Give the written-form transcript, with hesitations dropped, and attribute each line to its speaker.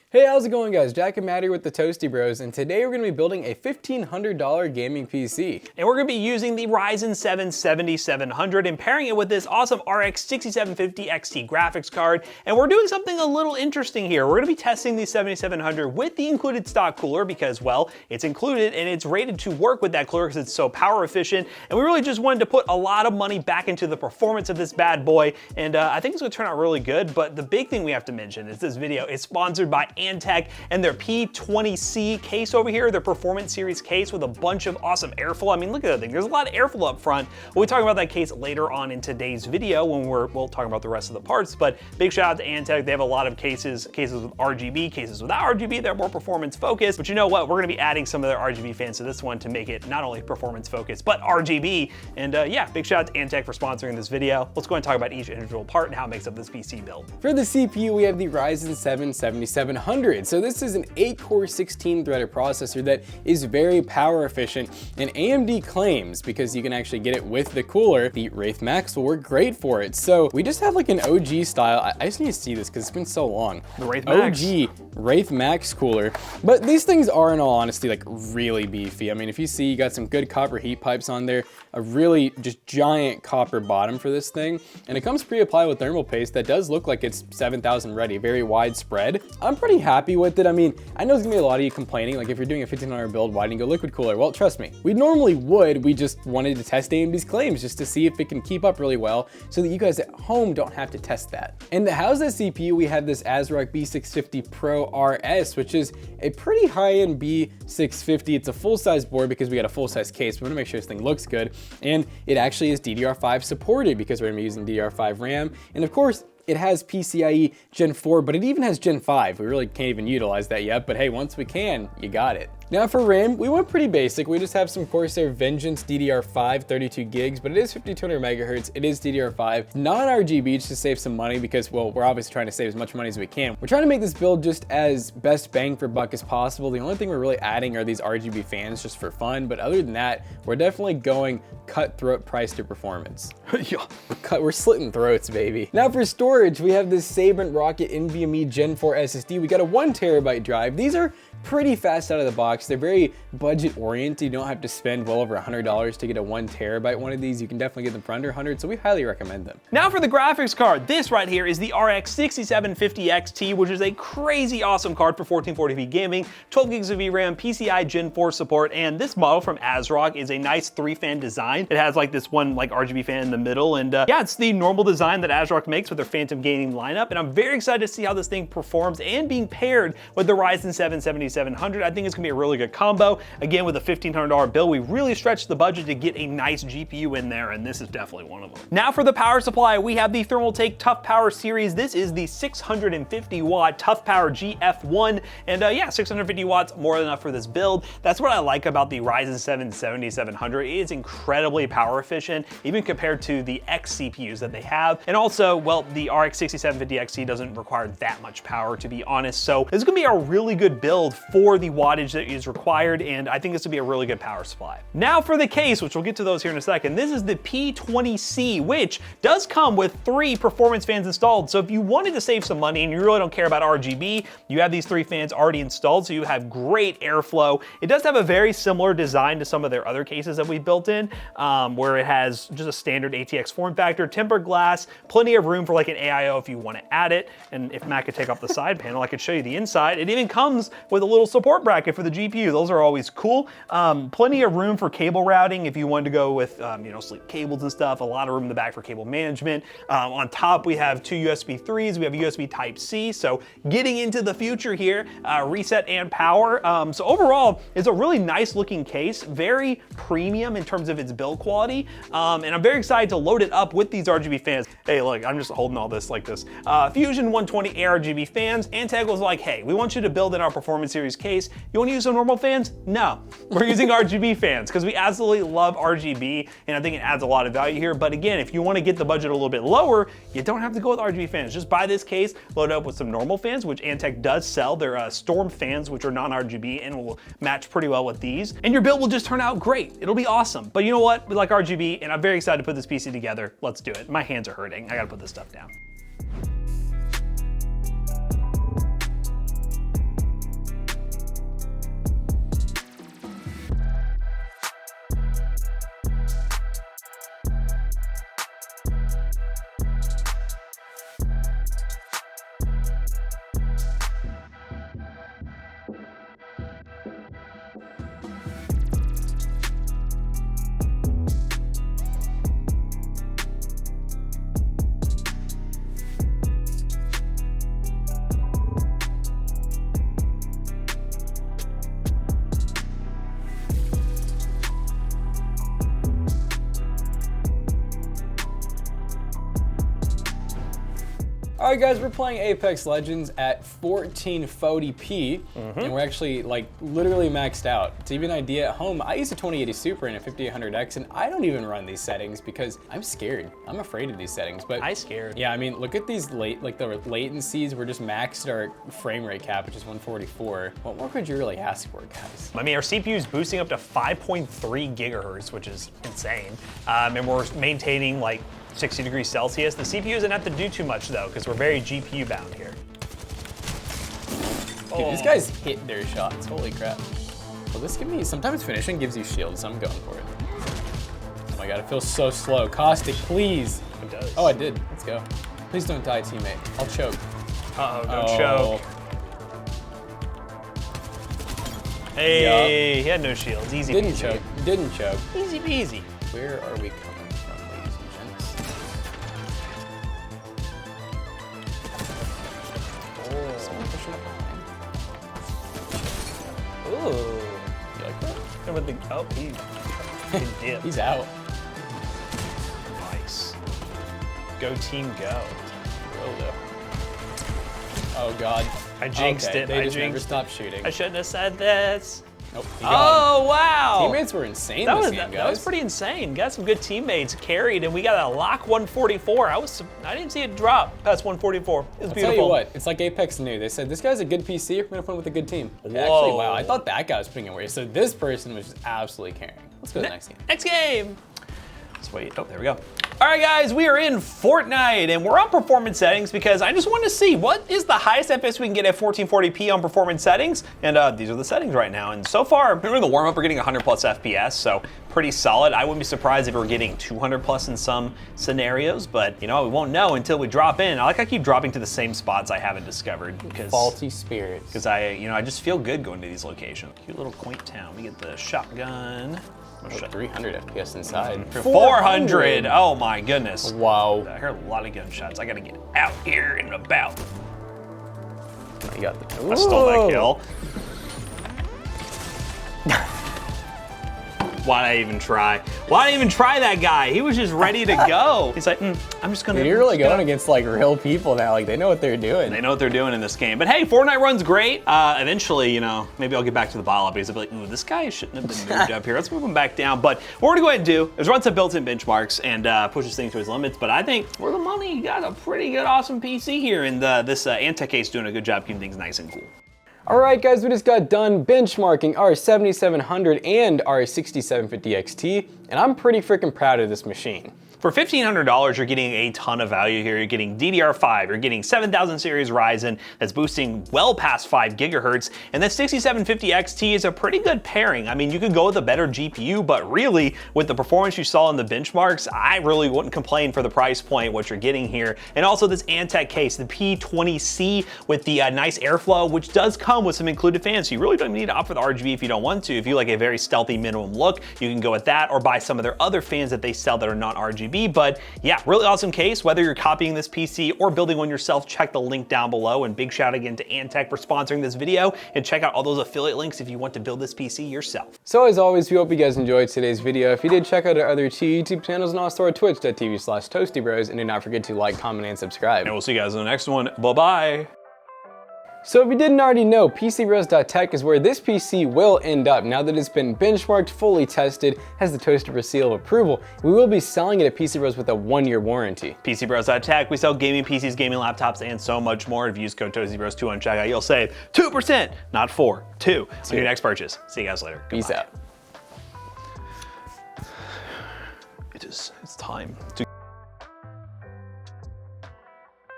Speaker 1: Hey, how's it going guys? Jack and Matt here with the Toasty Bros, and today we're going to be building a $1,500 gaming PC.
Speaker 2: And we're going to be using the Ryzen 7 7700 and pairing it with this awesome RX 6750 XT graphics card. And we're doing something a little interesting here. We're going to be testing the 7700 with the included stock cooler because, well, it's included and it's rated to work with that cooler because it's so power efficient. And we really just wanted to put a lot of money back into the performance of this bad boy. And I think it's going to turn out really good. But the big thing we have to mention is this video is sponsored by Antec and their P20C case over here, their Performance Series case with a bunch of awesome airflow. I mean, look at that thing. There's a lot of airflow up front. We'll be talking about that case later on in today's video when we'll talk about the rest of the parts, but big shout out to Antec. They have a lot of cases with RGB, cases without RGB. They're more performance focused, but you know what? We're gonna be adding some of their RGB fans to this one to make it not only performance focused, but RGB. And yeah, big shout out to Antec for sponsoring this video. Let's go and talk about each individual part and how it makes up this PC build.
Speaker 1: For the CPU, we have the Ryzen 7 7700. So this is an 8-core 16-threaded processor that is very power efficient, and AMD claims, because you can actually get it with the cooler, the Wraith Max will work great for it. So we just have like an OG style, I just need to see this because it's been so long.
Speaker 2: The Wraith Max.
Speaker 1: OG Wraith Max cooler. But these things are, in all honesty, like really beefy. I mean, if you see, you got some good copper heat pipes on there, a really just giant copper bottom for this thing, and it comes pre-applied with thermal paste that does look like it's 7000 ready, very widespread. I'm pretty happy with it. I mean, I know there's gonna be a lot of you complaining, like if you're doing a $1,500 build, why didn't you go liquid cooler? Well, trust me, we normally would. We just wanted to test AMD's claims just to see if it can keep up really well so that you guys at home don't have to test that. And to house that CPU, we have this ASRock B650 Pro RS, which is a pretty high-end B650. It's a full-size board because we got a full-size case. We want to make sure this thing looks good. And it actually is DDR5 supported because we're gonna be using DDR5 RAM. And of course, it has PCIe Gen 4, but it even has Gen 5. We really can't even utilize that yet, but hey, once we can, you got it. Now for RAM, we went pretty basic. We just have some Corsair Vengeance DDR5, 32 gigs, but it is 5200 megahertz. It is DDR5, non-RGB just to save some money because, well, we're obviously trying to save as much money as we can. We're trying to make this build just as best bang for buck as possible. The only thing we're really adding are these RGB fans just for fun, but other than that, we're definitely going cutthroat price to performance. We're slitting throats, baby. Now for storage, we have this Sabrent Rocket NVMe Gen 4 SSD. We got a 1 terabyte drive. These are pretty fast out of the box. They're very budget oriented. You don't have to spend well over $100 to get a 1 terabyte one of these. You can definitely get them for under 100, so we highly recommend them.
Speaker 2: Now for the graphics card. This right here is the RX 6750 XT, which is a crazy awesome card for 1440p gaming, 12 gigs of VRAM, PCI Gen 4 support, and this model from ASRock is a nice 3-fan design. It has like this one like RGB fan in the middle, and yeah, it's the normal design that ASRock makes with their Phantom Gaming lineup, and I'm very excited to see how this thing performs and being paired with the Ryzen 7 7700. I think it's gonna be a really good combo. Again, with a $1,500 build, we really stretched the budget to get a nice GPU in there, and this is definitely one of them. Now for the power supply, we have the Thermaltake ToughPower series. This is the 650 watt ToughPower GF1, and yeah, 650 watts, more than enough for this build. That's what I like about the Ryzen 7 7700. It is incredibly power efficient, even compared to the X CPUs that they have. And also, well, the RX 6750 XT doesn't require that much power, to be honest. So this is gonna be a really good build for the wattage that is required, and I think this would be a really good power supply. Now for the case, which we'll get to those here in a second. This is the P20C, which does come with 3 performance fans installed. So if you wanted to save some money and you really don't care about RGB, you have these 3 fans already installed, so you have great airflow. It does have a very similar design to some of their other cases that we built in, where it has just a standard ATX form factor, tempered glass, plenty of room for like an AIO if you want to add it. And if Matt could take off the side panel, I could show you the inside. It even comes with a little support bracket for the GPU. Those are always cool. Plenty of room for cable routing if you wanted to go with you know, sleek cables and stuff. A lot of room in the back for cable management. On top, we have 2 USB 3s. We have USB Type-C. So getting into the future here, reset and power. So overall, it's a really nice looking case, very premium in terms of its build quality. And I'm very excited to load it up with these RGB fans. Hey, look, I'm just holding all this like this. Fusion 120 ARGB fans. Antec was like, hey, we want you to build in our Performance Series case. You want to use some normal fans? No, we're using RGB fans because we absolutely love RGB, and I think it adds a lot of value here. But again, if you want to get the budget a little bit lower, you don't have to go with RGB fans. Just buy this case, load it up with some normal fans, which Antec does sell. They're Storm fans, which are non-RGB and will match pretty well with these. And your build will just turn out great. It'll be awesome. But you know what? We like RGB, and I'm very excited to put this PC together. Let's do it. My hands are hurting. I gotta put this stuff down.
Speaker 1: All right, guys, we're playing Apex Legends at 1440p, and we're actually like literally maxed out. To give you an idea, at home, I use a 2080 Super and a 5800X, and I don't even run these settings because I'm scared. I'm afraid of these settings. But
Speaker 2: I'm scared.
Speaker 1: Yeah, I mean, look at these the latencies. We're just maxed our frame rate cap, which is 144. What more could you really ask for, guys?
Speaker 2: I mean, our CPU is boosting up to 5.3 gigahertz, which is insane, and we're maintaining like 60 degrees Celsius. The CPU doesn't have to do too much though, because we're very GPU bound here.
Speaker 1: Dude, these guys hit their shots. Holy crap. Will this give me, sometimes finishing gives you shields, so I'm going for it. Oh my god, it feels so slow. Caustic, please.
Speaker 2: It does.
Speaker 1: Oh, I did. Let's go. Please don't die, teammate. I'll choke.
Speaker 2: Uh-oh, don't choke. Hey,
Speaker 1: Yup.
Speaker 2: he had no shields. Easy
Speaker 1: Didn't
Speaker 2: peasy.
Speaker 1: choke. Didn't choke.
Speaker 2: Easy peasy.
Speaker 1: Where are we coming from, ladies and gents? Oh. Someone pushing up behind.
Speaker 2: Ooh.
Speaker 1: You like that?
Speaker 2: And with the, oh, he dipped.
Speaker 1: He's out.
Speaker 2: Nice. Go team, go.
Speaker 1: Roto. Oh god.
Speaker 2: I jinxed
Speaker 1: Okay,
Speaker 2: it.
Speaker 1: They
Speaker 2: I
Speaker 1: just never
Speaker 2: jinxed.
Speaker 1: stopped shooting.
Speaker 2: I shouldn't have said this.
Speaker 1: Nope.
Speaker 2: Oh, wow.
Speaker 1: Teammates were insane this game, guys.
Speaker 2: That was pretty insane. Got some good teammates, carried, and we got a lock 144. I didn't see it drop past 144. It was beautiful.
Speaker 1: I'll tell you what, it's like Apex knew. They said, this guy's a good PC, we're gonna put him with a good team. Okay,
Speaker 2: Whoa.
Speaker 1: actually, wow, I thought that guy was putting it away. So this person was just absolutely carrying. Let's go to the next game.
Speaker 2: Next game. Let's wait. Oh, there we go. All right, guys, we are in Fortnite, and we're on performance settings because I just wanted to see what is the highest FPS we can get at 1440p on performance settings, and these are the settings right now. And so far, during the warm-up, we're getting 100 plus FPS, so pretty solid. I wouldn't be surprised if we're getting 200 plus in some scenarios, but you know, we won't know until we drop in. I like I keep dropping to the same spots I haven't discovered because
Speaker 1: Faulty spirits.
Speaker 2: because I just feel good going to these locations. Cute little quaint town. We get the shotgun.
Speaker 1: Oh, 300 FPS inside.
Speaker 2: 400. Oh my goodness.
Speaker 1: Wow.
Speaker 2: I heard a lot of gunshots. I gotta get out here and about.
Speaker 1: You got the,
Speaker 2: I stole that kill. Why'd I even try? Why'd I even try that guy? He was just ready to go. He's like, I'm just gonna.
Speaker 1: Dude, you're really going against like real people now. Like they know what they're doing.
Speaker 2: They know what they're doing in this game. But hey, Fortnite runs great. Eventually, you know, maybe I'll get back to the bottle because I'll be like, ooh, this guy shouldn't have been moved up here. Let's move him back down. But what we're gonna go ahead and do is run some built-in benchmarks and push this thing to its limits. But I think for the money, you got a pretty good, awesome PC here. And this Antec case doing a good job keeping things nice and cool.
Speaker 1: All right, guys, we just got done benchmarking our 7700 and our 6750 XT, and I'm pretty freaking proud of this machine.
Speaker 2: For $1,500, you're getting a ton of value here. You're getting DDR5, you're getting 7000 series Ryzen that's boosting well past 5 gigahertz, and that 6750 XT is a pretty good pairing. I mean, you could go with a better GPU, but really, with the performance you saw in the benchmarks, I really wouldn't complain for the price point, what you're getting here. And also this Antec case, the P20C with the nice airflow, which does come with some included fans, so you really don't need to opt for the RGB if you don't want to. If you like a very stealthy minimum look, you can go with that, or buy some of their other fans that they sell that are not RGB. But yeah, really awesome case. Whether you're copying this PC or building one yourself, check the link down below. And big shout again to Antec for sponsoring this video, and check out all those affiliate links if you want to build this PC yourself.
Speaker 1: So as always, we hope you guys enjoyed today's video. If you did, check out our other two YouTube channels and also our twitch.tv/ToastyBros, and do not forget to like, comment, and subscribe.
Speaker 2: And we'll see you guys in the next one. Bye-bye.
Speaker 1: So if you didn't already know, PCBros.tech is where this PC will end up now that it's been benchmarked, fully tested, has the Toaster seal of approval. We will be selling it at PC Bros with a 1-year warranty.
Speaker 2: PCBros.tech, we sell gaming PCs, gaming laptops, and so much more. If you use code ToastyBros2 on checkout, you'll save 2%, not 4, 2 on your next purchase. See you guys later.
Speaker 1: Peace out.
Speaker 2: It's time to